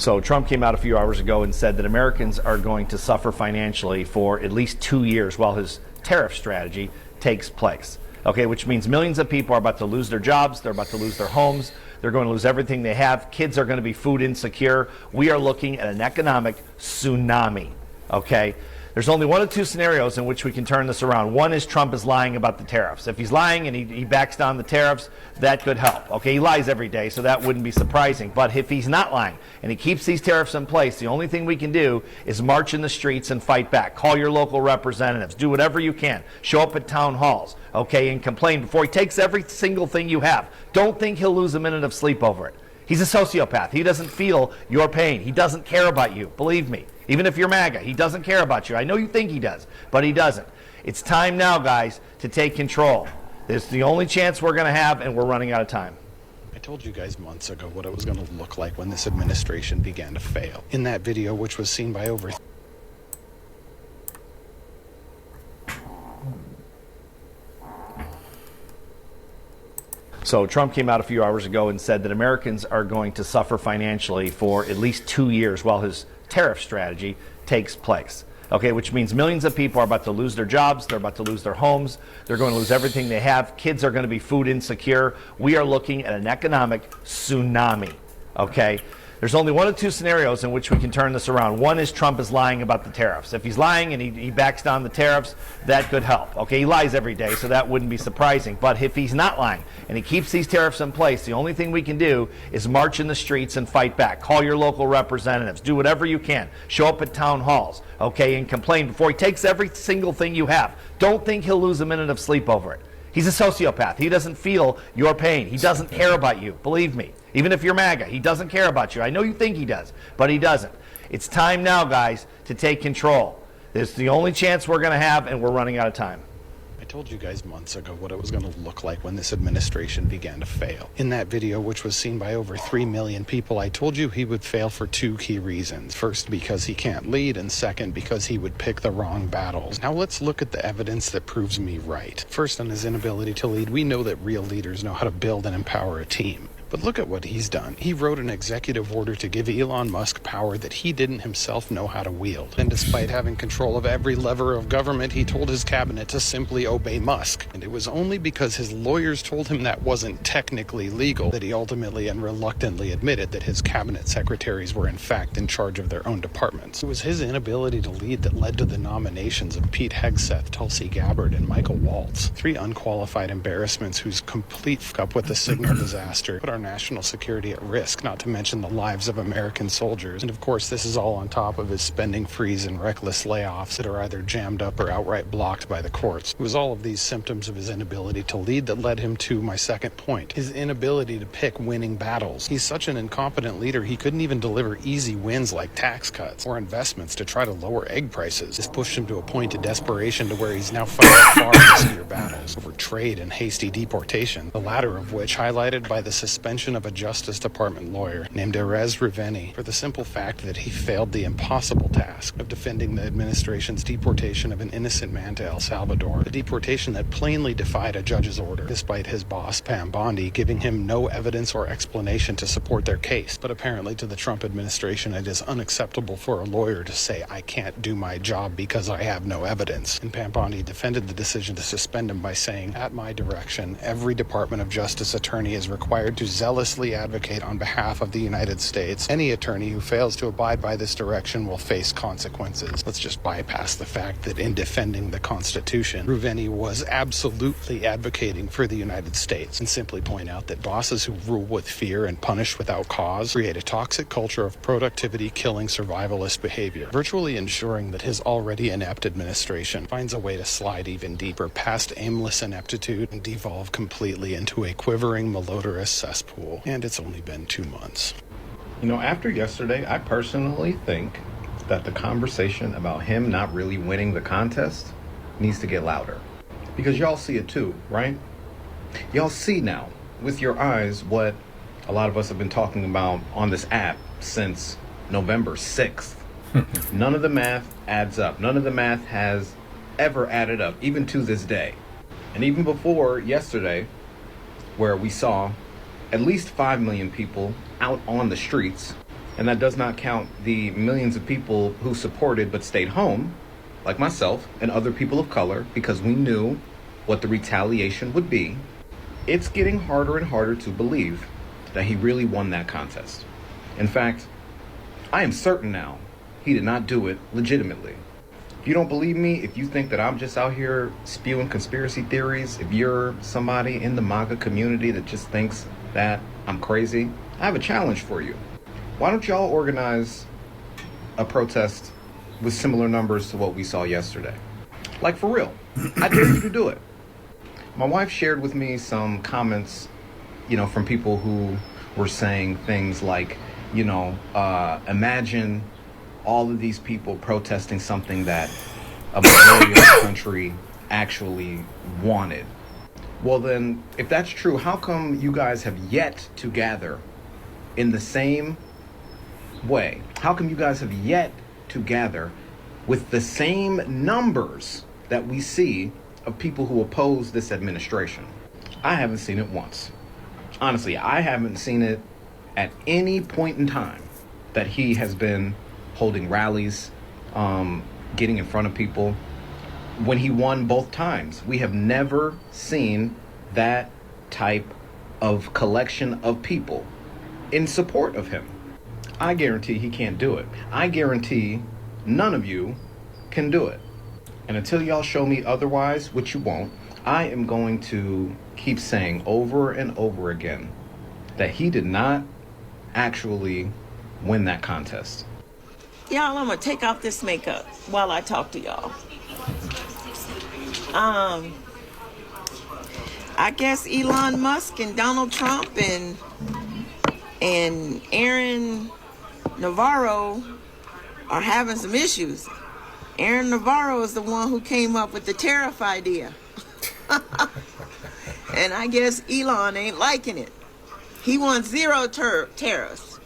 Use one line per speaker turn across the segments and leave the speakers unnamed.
So Trump came out a few hours ago and said that Americans are going to suffer financially for at least 2 years while his tariff strategy takes place. Okay, which means millions of people are about to lose their jobs, they're about to lose their homes, they're going to lose everything they have. Kids are going to be food insecure. We are looking at an economic tsunami. Okay? There's only one of two scenarios in which we can turn this around. One is Trump is lying about the tariffs. If he's lying and he backs down the tariffs, that could help. Okay, he lies every day, so that wouldn't be surprising. But if he's not lying and he keeps these tariffs in place, the only thing we can do is march in the streets and fight back. Call your local representatives. Do whatever you can. Show up at town halls, okay, and complain before he takes every single thing you have. Don't think he'll lose a minute of sleep over it. He's a sociopath. He doesn't feel your pain. He doesn't care about you. Believe me. Even if you're Maga, he doesn't care about you. I know you think he does, but he doesn't. It's time now, guys, to take control. This is the only chance we're going to have, and we're running out of time.
I told you guys months ago what it was going to look like when this administration began to fail. In that video, which was seen by over...
So Trump came out a few hours ago and said that Americans are going to suffer financially for at least 2 years while his tariff strategy takes place. Okay, which means millions of people are about to lose their jobs, they're about to lose their homes, they're going to lose everything they have. Kids are going to be food insecure. We are looking at an economic tsunami. Okay? There's only one of two scenarios in which we can turn this around. One is Trump is lying about the tariffs. If he's lying and he backs down the tariffs, that could help. Okay, he lies every day, so that wouldn't be surprising. But if he's not lying and he keeps these tariffs in place, the only thing we can do is march in the streets and fight back. Call your local representatives. Do whatever you can. Show up at town halls, okay, and complain before he takes every single thing you have. Don't think he'll lose a minute of sleep over it. He's a sociopath. He doesn't feel your pain. He doesn't care about you. Believe me. Even if you're Maga, he doesn't care about you. I know you think he does, but he doesn't. It's time now, guys, to take control. This is the only chance we're going to have, and we're running out of time.
I told you guys months ago what it was going to look like when this administration began to fail. In that video, which was seen by over 3 million people, I told you he would fail for two key reasons. First, because he can't lead, and second, because he would pick the wrong battles. Now let's look at the evidence that proves me right. First, on his inability to lead, we know that real leaders know how to build and empower a team. But look at what he's done. He wrote an executive order to give Elon Musk power that he didn't himself know how to wield. And despite having control of every lever of government, he told his cabinet to simply obey Musk. And it was only because his lawyers told him that wasn't technically legal that he ultimately and reluctantly admitted that his cabinet secretaries were in fact in charge of their own departments. It was his inability to lead that led to the nominations of Pete Hegseth, Tulsi Gabbard, and Michael Waltz. 3 unqualified embarrassments whose complete fuck-up with the signal disaster put our national security at risk, not to mention the lives of American soldiers. And of course, this is all on top of his spending freeze and reckless layoffs that are either jammed up or outright blocked by the courts. It was all of these symptoms of his inability to lead that led him to my second point, his inability to pick winning battles. He's such an incompetent leader, he couldn't even deliver easy wins like tax cuts or investments to try to lower egg prices. This pushed him to a point of desperation to where he's now fighting far riskier battles over trade and hasty deportation, the latter of which highlighted by the suspension of a Justice Department lawyer named Erez Ruveni for the simple fact that he failed the impossible task of defending the administration's deportation of an innocent man to El Salvador, a deportation that plainly defied a judge's order, despite his boss, Pam Bondi, giving him no evidence or explanation to support their case. But apparently to the Trump administration, it is unacceptable for a lawyer to say, I can't do my job because I have no evidence. And Pam Bondi defended the decision to suspend him by saying, at my direction, every Department of Justice attorney is required to zealously advocate on behalf of the United States. Any attorney who fails to abide by this direction will face consequences. Let's just bypass the fact that in defending the Constitution, Ruveni was absolutely advocating for the United States, and simply point out that bosses who rule with fear and punish without cause create a toxic culture of productivity killing survivalist behavior, virtually ensuring that his already inept administration finds a way to slide even deeper past aimless ineptitude and devolve completely into a quivering, malodorous cesspool. And it's only been 2 months.
You know, after yesterday, I personally think that the conversation about him not really winning the contest needs to get louder. Because y'all see it too, right? Y'all see now, with your eyes, what a lot of us have been talking about on this app since November 6th. None of the math adds up. None of the math has ever added up, even to this day. And even before yesterday, where we saw at least 5 million people out on the streets And that does not count the millions of people who supported but stayed home, like myself and other people of color, because we knew what the retaliation would be. It's getting harder and harder to believe that he really won that contest. In fact, I am certain now he did not do it legitimately. If you don't believe me, if you think that I'm just out here spewing conspiracy theories, if you're somebody in the Maga community that just thinks that I'm crazy, I have a challenge for you. Why don't y'all organize a protest with similar numbers to what we saw yesterday? Like, for real. I dare you to do it. My wife shared with me some comments, from people who were saying things like, imagine all of these people protesting something that a majority of the country actually wanted. Well then, if that's true, how come you guys have yet to gather in the same way? How come you guys have yet to gather with the same numbers that we see of people who oppose this administration? I haven't seen it once. Honestly, I haven't seen it at any point in time that he has been holding rallies, getting in front of people. When he won both times, we have never seen that type of collection of people in support of him. I guarantee he can't do it. I guarantee none of you can do it. And until y'all show me otherwise, which you won't, I am going to keep saying over and over again that he did not actually win that contest.
Y'all, I'm gonna take off this makeup while I talk to y'all. I guess Elon Musk and Donald Trump and Aaron Navarro are having some issues. Aaron Navarro is the one who came up with the tariff idea. And I guess Elon ain't liking it. He wants zero tariffs.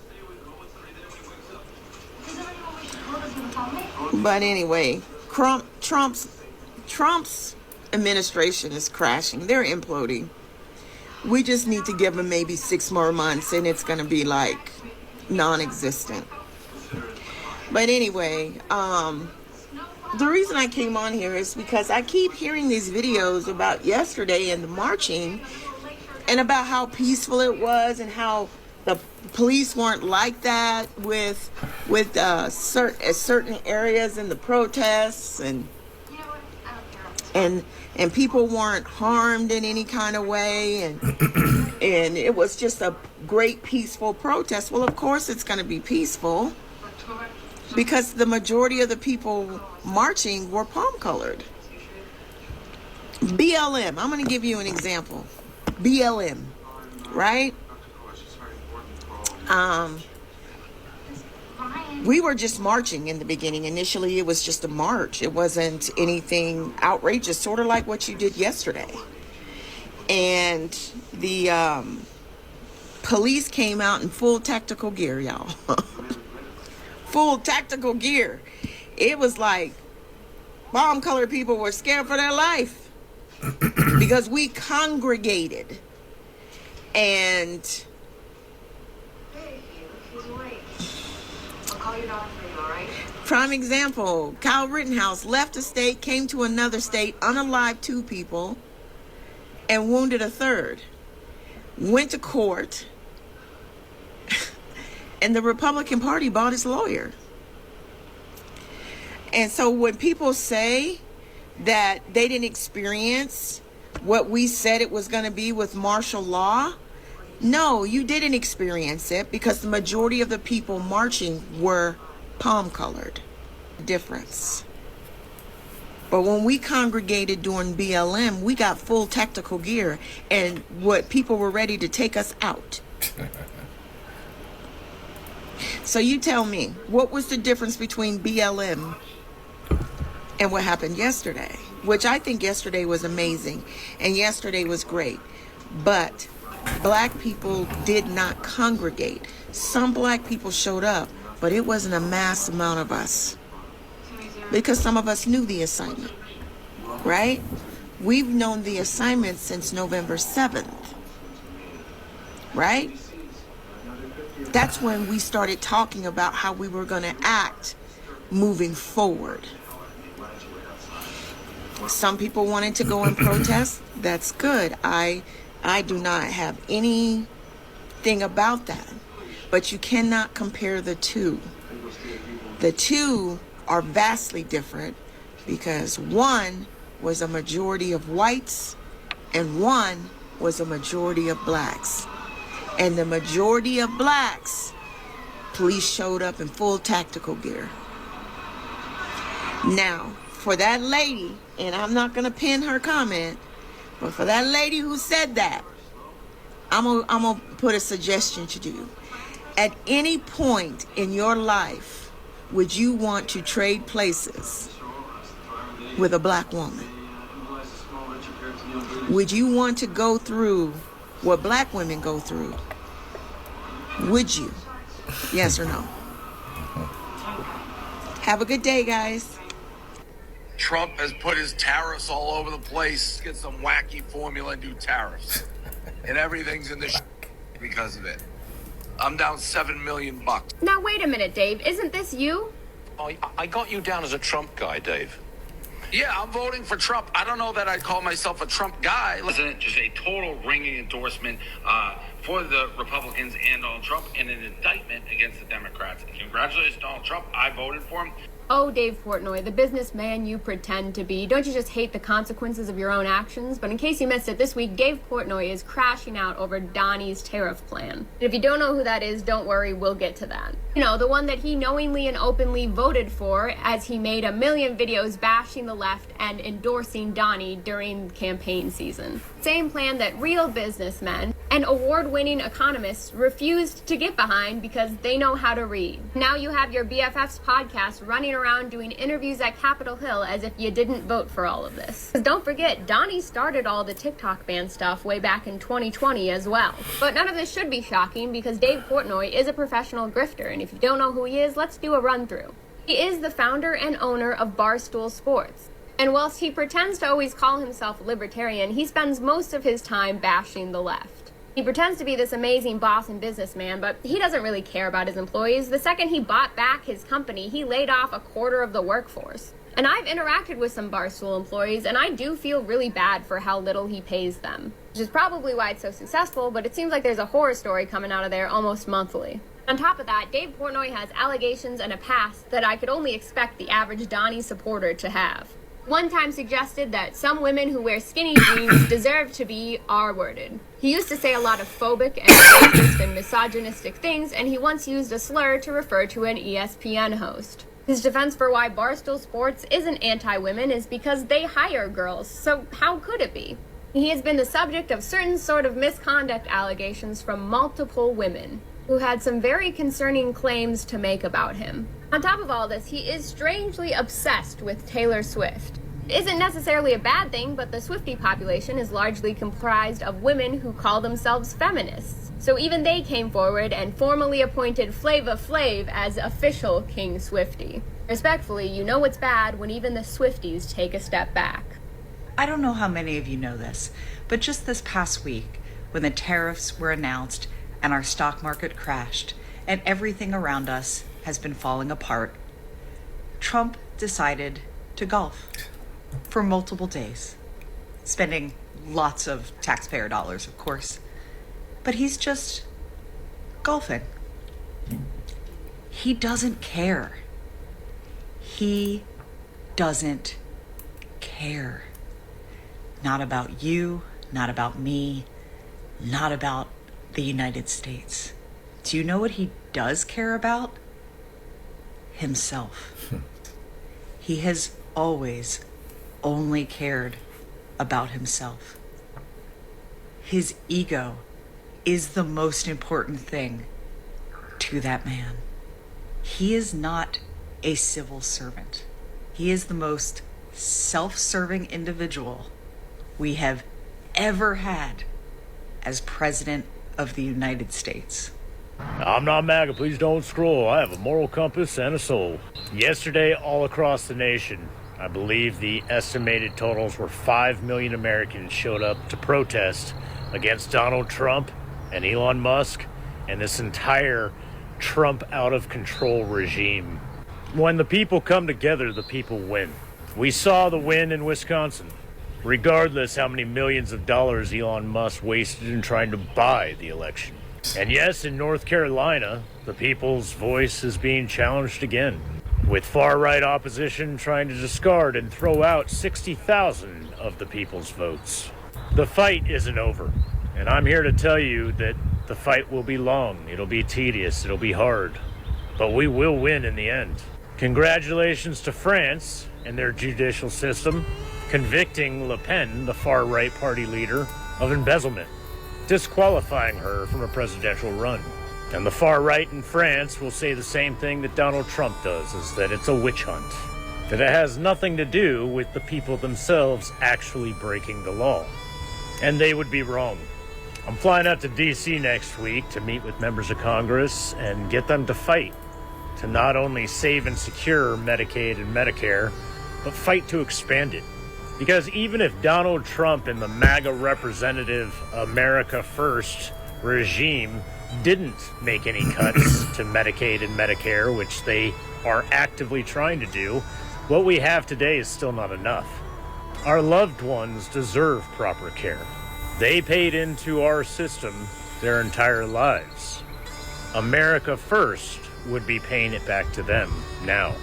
But anyway, Trump's administration is crashing. They're imploding. We just need to give them maybe 6 more months and it's going to be like non-existent. But anyway, the reason I came on here is because I keep hearing these videos about yesterday and the marching and about how peaceful it was and how the police weren't like that with certain areas in the protests and people weren't harmed in any kind of way and it was just a great peaceful protest. Well, of course it's going to be peaceful because the majority of the people marching were palm colored. BLM, I'm going to give you an example. BLM, right? We were just marching in the beginning. Initially, it was just a march. It wasn't anything outrageous, sort of like what you did yesterday. And the police came out in full tactical gear, y'all. Full tactical gear. It was like palm-colored people were scared for their life because we congregated. And prime example, Kyle Rittenhouse left a state, came to another state, unalived 2 people, and wounded a 3rd. Went to court, and the Republican Party bought his lawyer. And so when people say that they didn't experience what we said it was going to be with martial law, no, you didn't experience it because the majority of the people marching were palm colored. Difference. But when we congregated during BLM, we got full tactical gear and what people were ready to take us out. So you tell me, what was the difference between BLM and what happened yesterday? Which I think yesterday was amazing and yesterday was great. But black people did not congregate. Some black people showed up, but it wasn't a mass amount of us because some of us knew the assignment, right? We've known the assignment since November 7th, right? That's when we started talking about how we were going to act moving forward. Some people wanted to go and protest. That's good. I do not have anything about that. But you cannot compare the two. The two are vastly different because one was a majority of whites and one was a majority of blacks. And the majority of blacks, police showed up in full tactical gear. Now, for that lady, and I'm not going to pin her comment, but for that lady who said that, I'm gonna put a suggestion to you. At any point in your life, would you want to trade places with a black woman? Would you want to go through what black women go through? Would you? Yes or no? Have a good day, guys.
Trump has put his tariffs all over the place. Get some wacky formula and do tariffs. And everything's in the because of it. I'm down $7 million.
Now wait a minute, Dave. Isn't this you?
Oh, I got you down as a Trump guy, Dave.
Yeah, I'm voting for Trump. I don't know that I'd call myself a Trump guy. Isn't just a total ringing endorsement for the Republicans and Donald Trump and an indictment against the Democrats. Congratulations, Donald Trump. I voted for him.
Oh, Dave Portnoy, the businessman you pretend to be. Don't you just hate the consequences of your own actions? But in case you missed it, this week, Dave Portnoy is crashing out over Donnie's tariff plan. If you don't know who that is, don't worry, we'll get to that. You know, the one that he knowingly and openly voted for as he made a million videos bashing the left and endorsing Donnie during campaign season. Same plan that real businessmen and award-winning economists refused to get behind because they know how to read. Now you have your BFFs podcast running around doing interviews at Capitol Hill as if you didn't vote for all of this. Because don't forget, Donnie started all the TikTok ban stuff way back in 2020 as well. But none of this should be shocking because Dave Portnoy is a professional grifter, and if you don't know who he is, let's do a run-through. He is the founder and owner of Barstool Sports. And whilst he pretends to always call himself libertarian, he spends most of his time bashing the left. He pretends to be this amazing boss and businessman, but he doesn't really care about his employees. The second he bought back his company, he laid off a quarter of the workforce. And I've interacted with some Barstool employees, and I do feel really bad for how little he pays them. Which is probably why it's so successful, but it seems like there's a horror story coming out of there almost monthly. On top of that, Dave Portnoy has allegations and a past that I could only expect the average Donnie supporter to have. One time suggested that some women who wear skinny jeans deserve to be R-worded. He used to say a lot of phobic and racist and misogynistic things, and he once used a slur to refer to an ESPN host. His defense for why Barstool Sports isn't anti-women is because they hire girls, so how could it be? He has been the subject of certain sort of misconduct allegations from multiple women, who had some very concerning claims to make about him. On top of all this, he is strangely obsessed with Taylor Swift. It isn't necessarily a bad thing, but the Swiftie population is largely comprised of women who call themselves feminists. So even they came forward and formally appointed Flava Flav as official King Swiftie. Respectfully, you know it's bad when even the Swifties take a step back.
I don't know how many of you know this, but just this past week, when the tariffs were announced and our stock market crashed and everything around us has been falling apart, Trump decided to golf for multiple days, spending lots of taxpayer dollars, of course, but he's just golfing. He doesn't care. He doesn't care. Not about you, not about me, not about the United States. Do you know what he does care about? Himself. He has always only cared about himself. His ego is the most important thing to that man. He is not a civil servant. He is the most self-serving individual we have ever had as president of the United States.
I'm not Maga, please don't scroll. I have a moral compass and a soul. Yesterday, all across the nation, I believe the estimated totals were 5 million Americans showed up to protest against Donald Trump and Elon Musk and this entire Trump out of control regime. When the people come together, the people win. We saw the win in Wisconsin, regardless how many millions of dollars Elon Musk wasted in trying to buy the election. And yes, in North Carolina, the people's voice is being challenged again, with far-right opposition trying to discard and throw out 60,000 of the people's votes. The fight isn't over, and I'm here to tell you that the fight will be long, it'll be tedious, it'll be hard, but we will win in the end. Congratulations to France and their judicial system, convicting Le Pen, the far-right party leader, of embezzlement, disqualifying her from a presidential run. And the far right in France will say the same thing that Donald Trump does, is that it's a witch hunt, that it has nothing to do with the people themselves actually breaking the law. And they would be wrong. I'm flying out to D.C. next week to meet with members of Congress and get them to fight, to not only save and secure Medicaid and Medicare, but fight to expand it. Because even if Donald Trump and the Maga representative America First regime didn't make any cuts to Medicaid and Medicare, which they are actively trying to do, what we have today is still not enough. Our loved ones deserve proper care. They paid into our system their entire lives. America First would be paying it back to them now.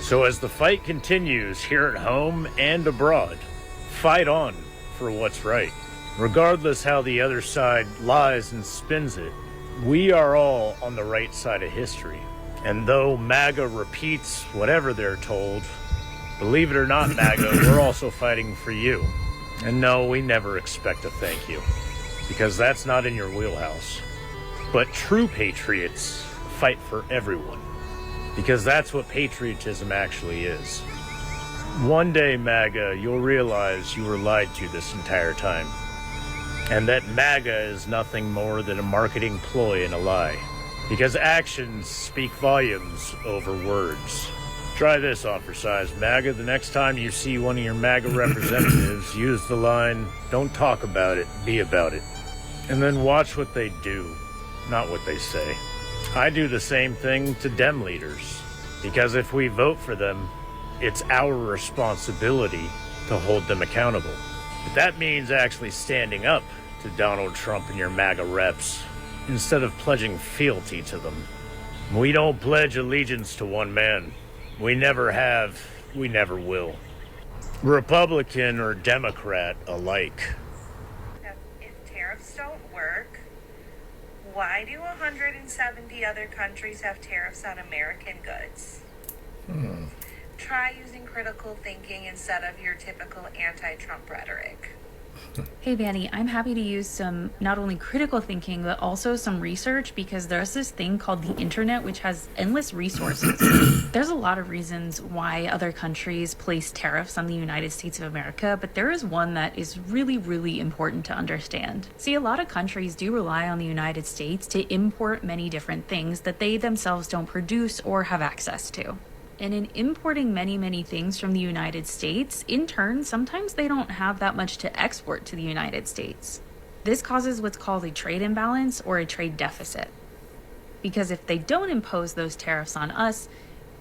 So as the fight continues here at home and abroad, fight on for what's right. Regardless how the other side lies and spins it, we are all on the right side of history. And though MAGA repeats whatever they're told, believe it or not, MAGA, we're also fighting for you. And no, we never expect a thank you, because that's not in your wheelhouse. But true patriots fight for everyone, because that's what patriotism actually is. One day, MAGA, you'll realize you were lied to this entire time, and that MAGA is nothing more than a marketing ploy and a lie, because actions speak volumes over words. Try this on for size, MAGA. The next time you see one of your MAGA representatives, use the line, "Don't talk about it, be about it." And then watch what they do, not what they say. I do the same thing to Dem leaders, because if we vote for them, it's our responsibility to hold them accountable. But that means actually standing up to Donald Trump and your MAGA reps, instead of pledging fealty to them. We don't pledge allegiance to one man. We never have, we never will. Republican or Democrat alike.
If tariffs don't work, why do 170 other countries have tariffs on American goods? Try using critical thinking instead of your typical anti-Trump rhetoric.
Hey Vanny, I'm happy to use some not only critical thinking but also some research, because there's this thing called the internet which has endless resources. There's a lot of reasons why other countries place tariffs on the United States of America, but there is one that is really, really important to understand. See, a lot of countries do rely on the United States to import many different things that they themselves don't produce or have access to. And in importing many, many things from the United States, in turn, sometimes they don't have that much to export to the United States. This causes what's called a trade imbalance or a trade deficit. Because if they don't impose those tariffs on us,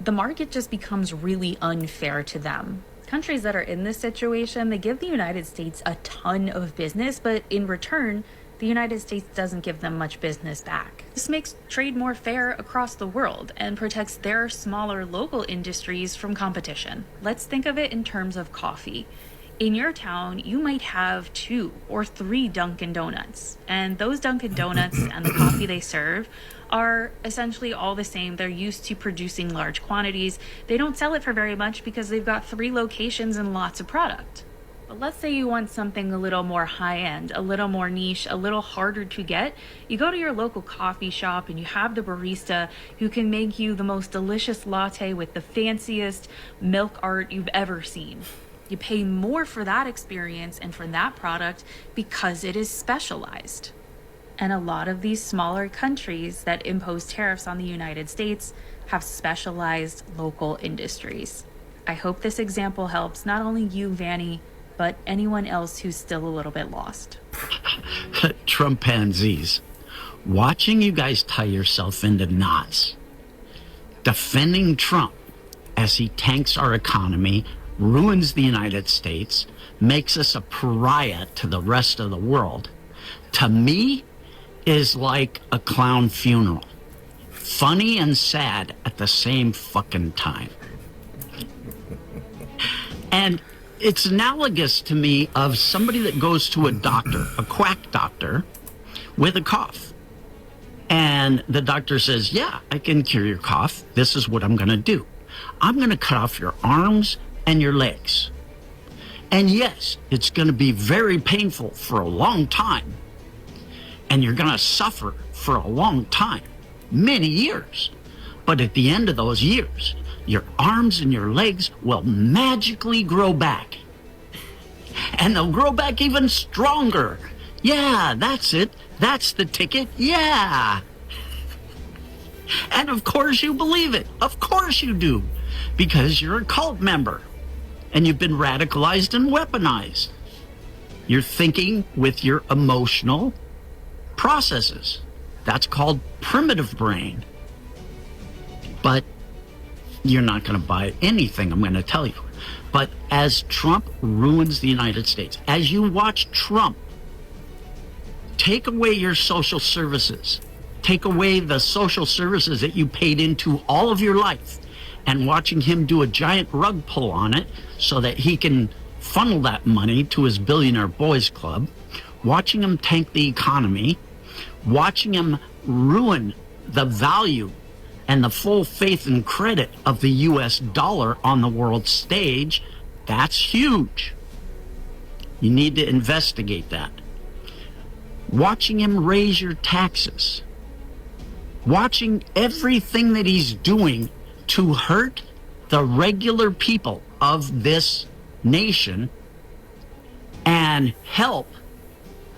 the market just becomes really unfair to them. Countries that are in this situation, they give the United States a ton of business, but in return, the United States doesn't give them much business back. This makes trade more fair across the world and protects their smaller local industries from competition. Let's think of it in terms of coffee. In your town, you might have 2 or 3 Dunkin' Donuts, and those Dunkin' Donuts and the coffee they serve are essentially all the same. They're used to producing large quantities. They don't sell it for very much because they've got 3 locations and lots of product. But let's say you want something a little more high-end, a little more niche, a little harder to get. You go to your local coffee shop and you have the barista who can make you the most delicious latte with the fanciest milk art you've ever seen. You pay more for that experience and for that product because it is specialized. And a lot of these smaller countries that impose tariffs on the United States have specialized local industries. I hope this example helps not only you, Vanny, but anyone else who's still a little bit lost.
Trumpanzees. watching you guys tie yourself into knots, defending Trump as he tanks our economy, ruins the United States, makes us a pariah to the rest of the world, to me is like a clown funeral. Funny and sad at the same fucking time. And it's analogous to me of somebody that goes to a doctor, a quack doctor, with a cough. And the doctor says, yeah, I can cure your cough. This is what I'm going to do. I'm going to cut off your arms and your legs. And yes, it's going to be very painful for a long time. And you're going to suffer for a long time, many years. But at the end of those years, your arms and your legs will magically grow back. And they'll grow back even stronger. Yeah, that's it. That's the ticket. Yeah. And of course you believe it. Of course you do. Because you're a cult member. And you've been radicalized and weaponized. You're thinking with your emotional processes. That's called primitive brain. But you're not going to buy anything I'm going to tell you. But as Trump ruins the United States, as you watch Trump take away your social services, take away the social services that you paid into all of your life, and watching him do a giant rug pull on it so that he can funnel that money to his billionaire boys club, watching him tank the economy, watching him ruin the value and the full faith and credit of the US dollar on the world stage, that's huge. You need to investigate that. Watching him raise your taxes, watching everything that he's doing to hurt the regular people of this nation and help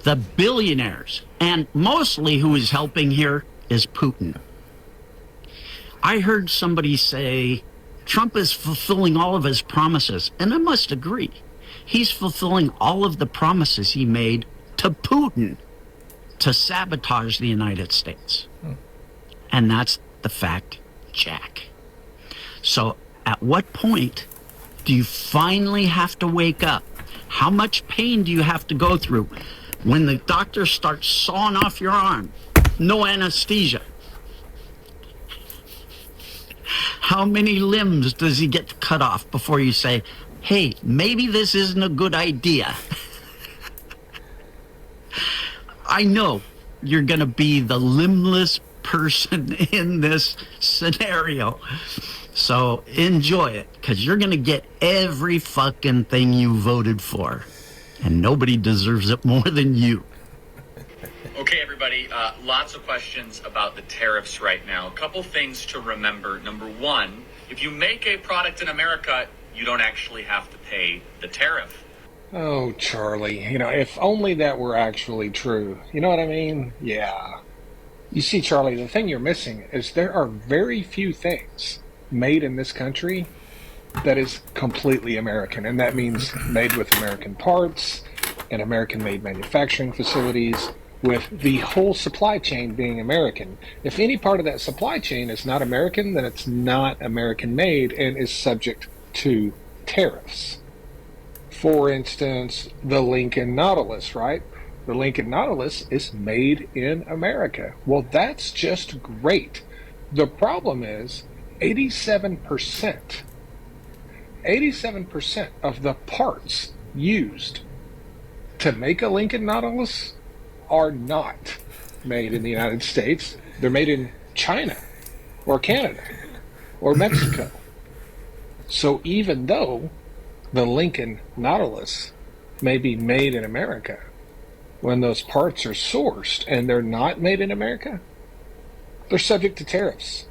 the billionaires. And mostly who is helping here is Putin. I heard somebody say Trump is fulfilling all of his promises, and I must agree. He's fulfilling all of the promises he made to Putin to sabotage the United States. And that's the fact, Jack. So at what point do you finally have to wake up? How much pain do you have to go through when the doctor starts sawing off your arm? No anesthesia. How many limbs does he get cut off before you say, hey, maybe this isn't a good idea? I know you're going to be the limbless person in this scenario. So enjoy it, because you're going to get every fucking thing you voted for. And nobody deserves it more than you.
Okay, everybody, lots of questions about the tariffs right now. A couple things to remember. Number one, if you make a product in America, you don't actually have to pay the tariff.
Oh, Charlie, if only that were actually true. You know what I mean? Yeah. You see, Charlie, the thing you're missing is there are very few things made in this country that is completely American. And that means made with American parts and American-made manufacturing facilities, with the whole supply chain being American. If any part of that supply chain is not American, then it's not American-made and is subject to tariffs. For instance, the Lincoln Nautilus, right? The Lincoln Nautilus is made in America. Well, that's just great. The problem is 87% of the parts used to make a Lincoln Nautilus are not made in the United States. They're made in China or Canada or Mexico. So even though the Lincoln Nautilus may be made in America, when those parts are sourced and they're not made in America, they're subject to tariffs,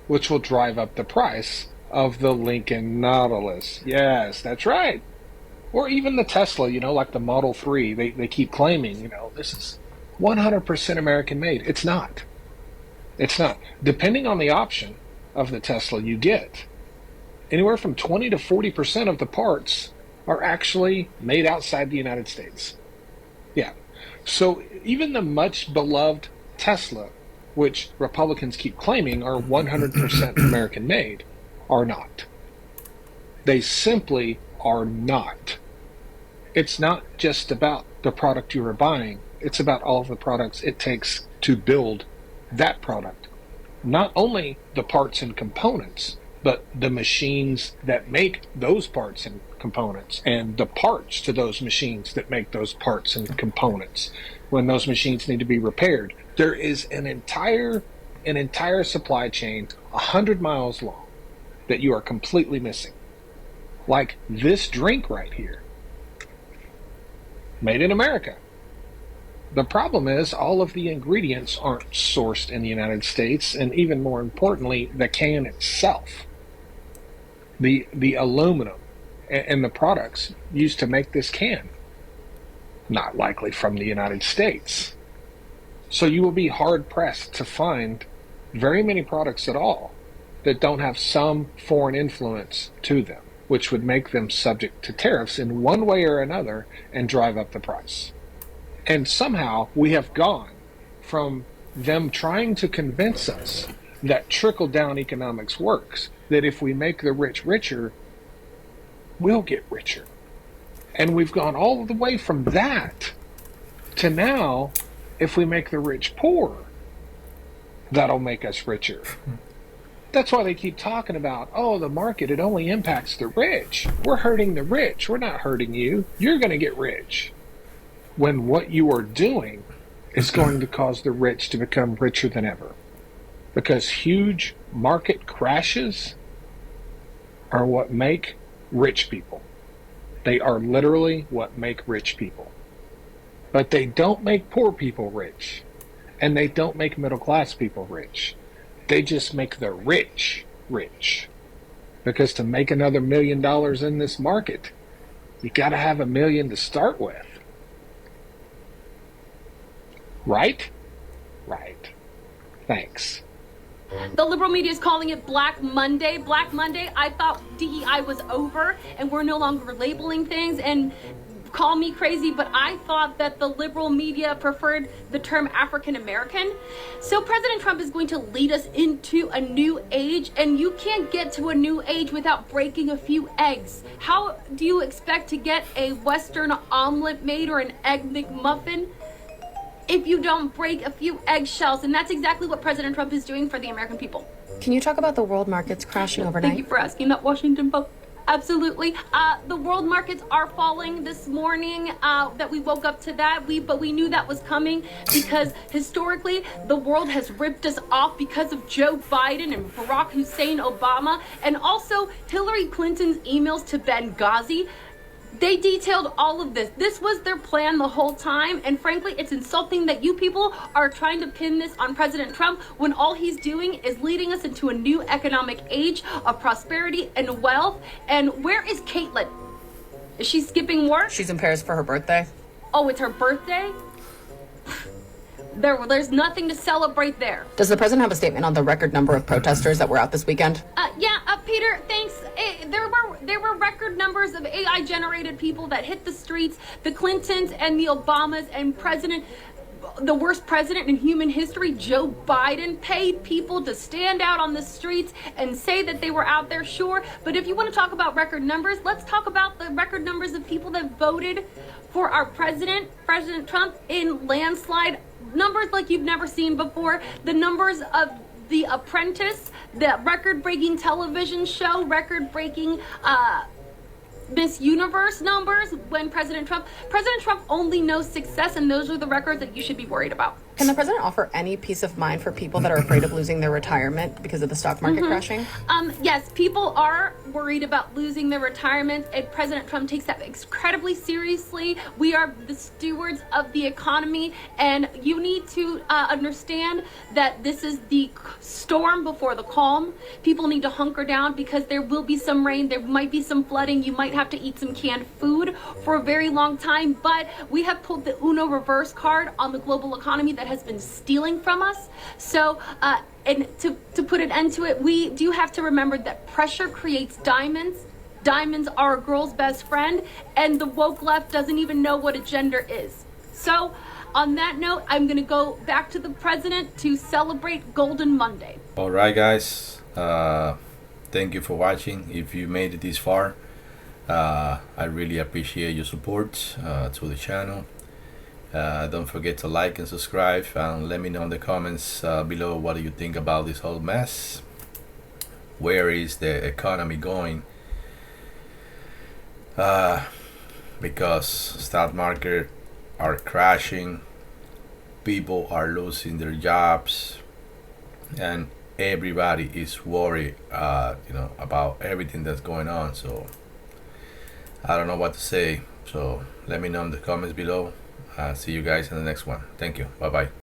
which will drive up the price of the Lincoln Nautilus. Yes, that's right. Or even the Tesla, like the Model 3, they keep claiming, this is 100% American made. It's not. It's not. Depending on the option of the Tesla you get, anywhere from 20 to 40% of the parts are actually made outside the United States. Yeah. So even the much beloved Tesla, which Republicans keep claiming are 100% American made, are not. They simply are not. It's not just about the product you are buying, it's about all of the products it takes to build that product. Not only the parts and components, but the machines that make those parts and components, and the parts to those machines that make those parts and components when those machines need to be repaired. There is an entire supply chain 100 miles long that you are completely missing. Like this drink right here. Made in America. The problem is all of the ingredients aren't sourced in the United States, and even more importantly, the can itself. The aluminum and the products used to make this can. Not likely from the United States. So you will be hard-pressed to find very many products at all that don't have some foreign influence to them, which would make them subject to tariffs in one way or another and drive up the price. And somehow we have gone from them trying to convince us that trickle-down economics works, that if we make the rich richer, we'll get richer. And we've gone all the way from that to now, if we make the rich poor, that'll make us richer. That's why they keep talking about, oh, the market, it only impacts the rich. We're hurting the rich. We're not hurting you. You're going to get rich. When what you are doing is going to cause the rich to become richer than ever. Because huge market crashes are what make rich people. They are literally what make rich people. But they don't make poor people rich. And they don't make middle class people rich. They just make the rich rich. Because to make another $1 million in this market, you got to have $1 million to start with. Right? Right. Thanks.
The liberal media is calling it Black Monday. Black Monday, I thought DEI was over and we're no longer labeling things, and call me crazy, but I thought that the liberal media preferred the term African American. So President Trump is going to lead us into a new age, and you can't get to a new age without breaking a few eggs. How do you expect to get a Western omelet made or an egg McMuffin if you don't break a few eggshells? And that's exactly what President Trump is doing for the American people.
Can you talk about the world markets crashing overnight?
Thank you for asking that, Washington Post. Absolutely. The world markets are falling this morning, that we woke up to that. But we knew that was coming because historically the world has ripped us off because of Joe Biden and Barack Hussein Obama, and also Hillary Clinton's emails to Benghazi. They detailed all of this. This was their plan the whole time. And frankly, it's insulting that you people are trying to pin this on President Trump when all he's doing is leading us into a new economic age of prosperity and wealth. And where is Caitlin? Is she skipping work?
She's in Paris for her birthday.
Oh, it's her birthday? There's nothing to celebrate there.
Does the president have a statement on the record number of protesters that were out this weekend?
Peter, thanks. There were record numbers of AI-generated people that hit the streets. The Clintons and the Obamas and the worst president in human history, Joe Biden, paid people to stand out on the streets and say that they were out there, sure. But if you want to talk about record numbers, let's talk about the record numbers of people that voted for our President Trump, in landslide numbers like you've never seen before. The numbers of The Apprentice, the record-breaking television show, record-breaking Miss Universe numbers when President Trump only knows success, and those are the records that you should be worried about.
Can the president offer any peace of mind for people that are afraid of losing their retirement because of the stock market crashing?
Yes, people are worried about losing their retirement, and President Trump takes that incredibly seriously. We are the stewards of the economy, and you need to understand that this is the storm before the calm. People need to hunker down because there will be some rain, there might be some flooding, you might have to eat some canned food for a very long time, but we have pulled the Uno reverse card on the global economy that has been stealing from us. So, and to put an end to it, we do have to remember that pressure creates diamonds. Diamonds are a girl's best friend, and the woke left doesn't even know what a gender is. So, On that note, I'm going to go back to the president to celebrate Golden Monday.
All right, guys. Thank you for watching. If you made it this far, I really appreciate your support to the channel. Don't forget to like and subscribe, and let me know in the comments below what do you think about this whole mess. Where is the economy going? Because stock market are crashing, people are losing their jobs, and everybody is worried about everything that's going on. So I don't know what to say, so let me know in the comments below. See you guys in the next one. Thank you. Bye bye.